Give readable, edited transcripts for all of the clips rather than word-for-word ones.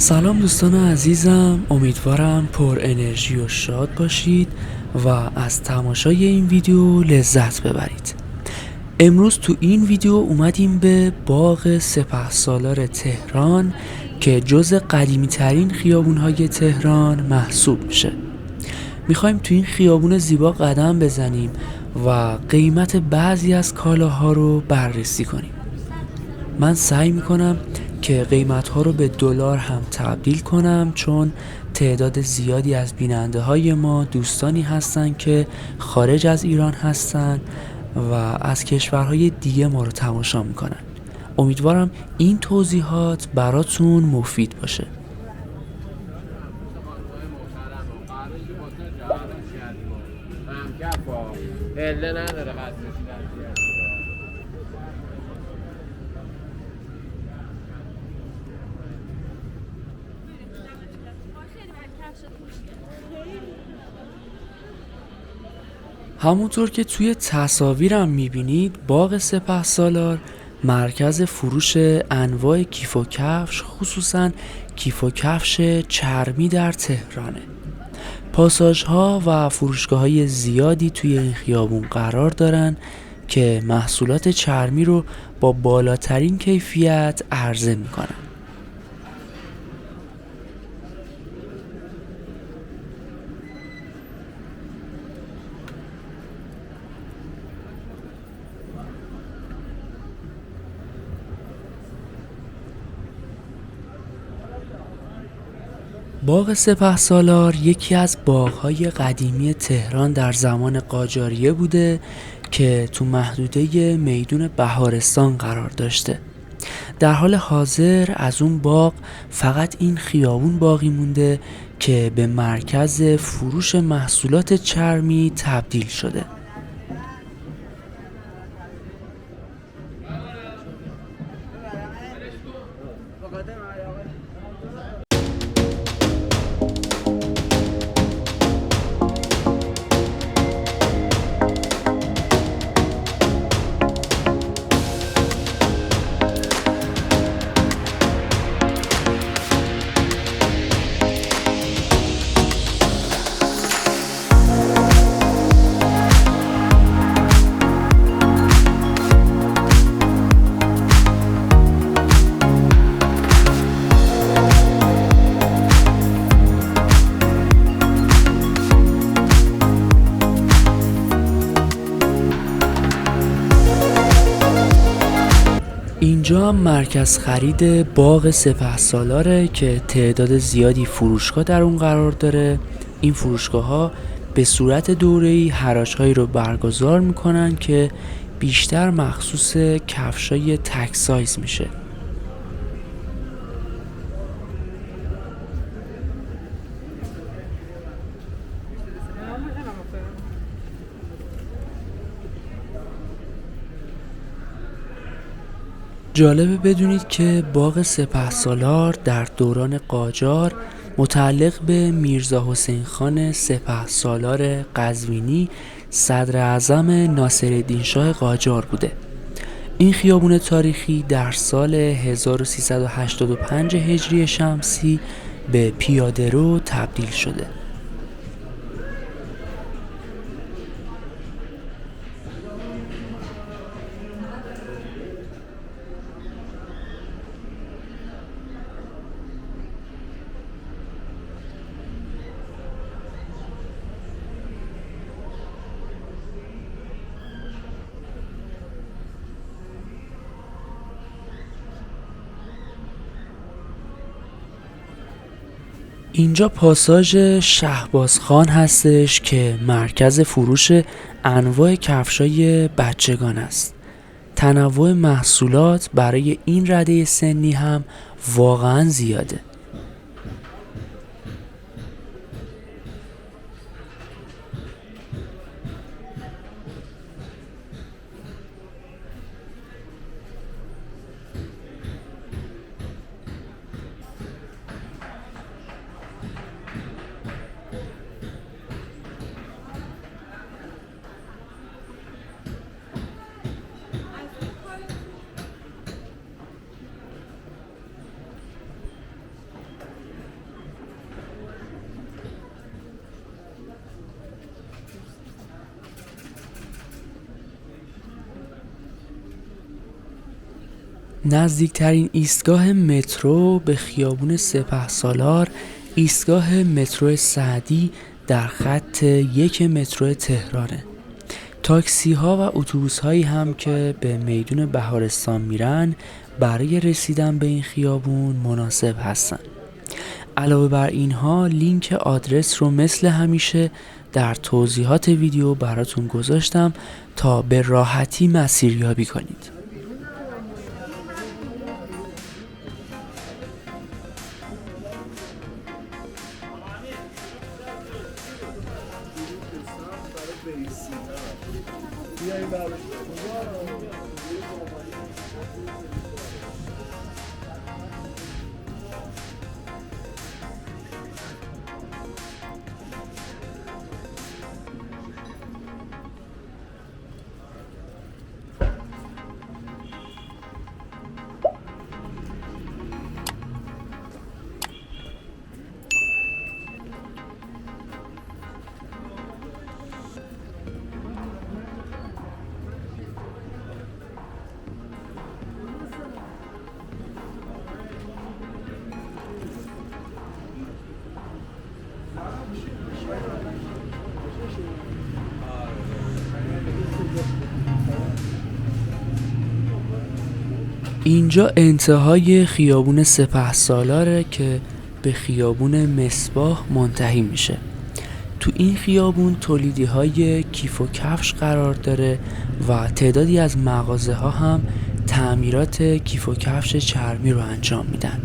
سلام دوستان عزیزم، امیدوارم پر انرژی و شاد باشید و از تماشای این ویدیو لذت ببرید. امروز تو این ویدیو اومدیم به باغ سپهسالار تهران که جز قدیمی ترین خیابون های تهران محسوب میشه. میخوایم تو این خیابون زیبا قدم بزنیم و قیمت بعضی از کالاها رو بررسی کنیم. من سعی میکنم که قیمت ها رو به دلار هم تبدیل کنم، چون تعداد زیادی از بیننده های ما دوستانی هستن که خارج از ایران هستن و از کشورهای دیگه ما رو تماشا میکنن. امیدوارم این توضیحات براتون مفید باشه. همونطور که توی تصاویرم میبینید، باغ سپهسالار مرکز فروش انواع کیف و کفش، خصوصاً کیف و کفش چرمی در تهرانه. پاساژها و فروشگاه‌های زیادی توی این خیابون قرار دارن که محصولات چرمی رو با بالاترین کیفیت عرضه میکنن. باغ سپهسالار یکی از باغ‌های قدیمی تهران در زمان قاجاریه بوده که تو محدوده میدون بهارستان قرار داشته. در حال حاضر از اون باغ فقط این خیابون باقی مونده که به مرکز فروش محصولات چرمی تبدیل شده. اینجا هم مرکز خرید باغ سپهسالاره که تعداد زیادی فروشگاه در اون قرار داره. این فروشگاه ها به صورت دوره‌ای حراج‌هایی رو برگزار میکنن که بیشتر مخصوص کفشای تک سایز میشه. جالبه بدونید که باغ سپهسالار در دوران قاجار متعلق به میرزا حسین خان سپهسالار قزوینی صدر اعظم ناصرالدین شاه قاجار بوده. این خیابون تاریخی در سال 1385 هجری شمسی به پیاده‌رو تبدیل شده. اینجا پاساژ شهبازخان هستش که مرکز فروش انواع کفشای بچگان است. تنوع محصولات برای این رده سنی هم واقعا زیاده. نزدیکترین ایستگاه مترو به خیابون سپهسالار ایستگاه مترو سعدی در خط 1 مترو تهرانه. تاکسی ها و اتوبوس هایی هم که به میدون بهارستان میرن برای رسیدن به این خیابون مناسب هستن. علاوه بر اینها لینک آدرس رو مثل همیشه در توضیحات ویدیو براتون گذاشتم تا به راحتی مسیریابی کنید. اینجا انتهای خیابون سپهسالاره که به خیابون مصباح منتهی میشه. تو این خیابون تولیدی های کیف و کفش قرار داره و تعدادی از مغازه ها هم تعمیرات کیف و کفش چرمی رو انجام میدن.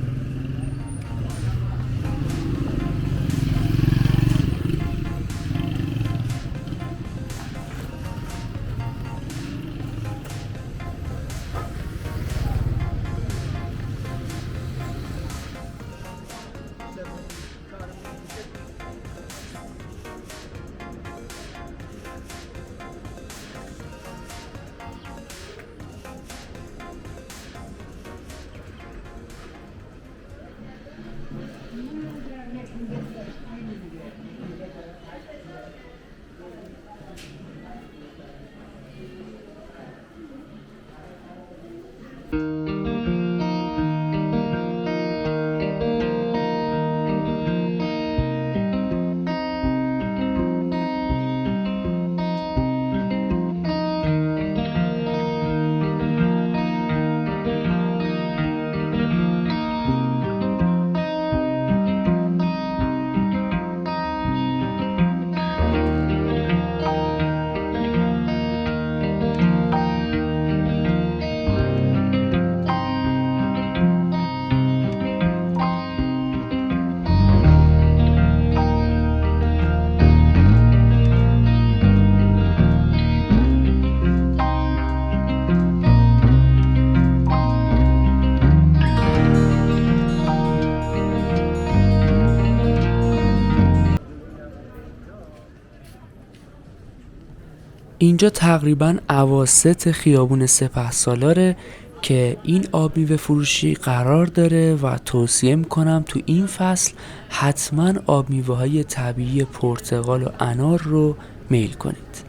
اینجا تقریبا اواسط خیابون سپهسالاره که این آب میوه فروشی قرار داره و توصیه میکنم تو این فصل حتما آب میوه های طبیعی پرتقال و انار رو میل کنید.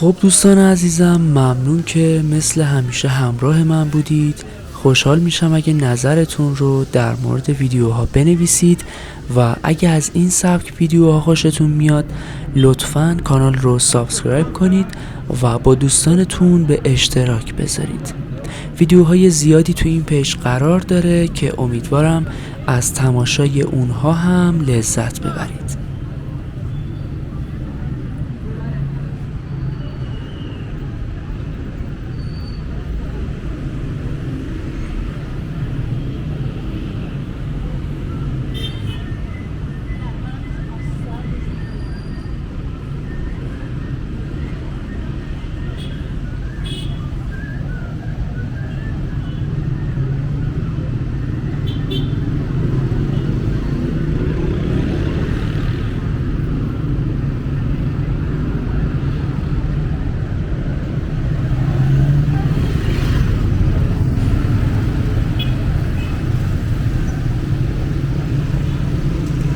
خب دوستان عزیزم، ممنون که مثل همیشه همراه من بودید. خوشحال میشم اگه نظرتون رو در مورد ویدیوها بنویسید و اگه از این سبک ویدیوها خوشتون میاد لطفاً کانال رو سابسکرایب کنید و با دوستانتون به اشتراک بذارید. ویدیوهای زیادی تو این پیج قرار داره که امیدوارم از تماشای اونها هم لذت ببرید.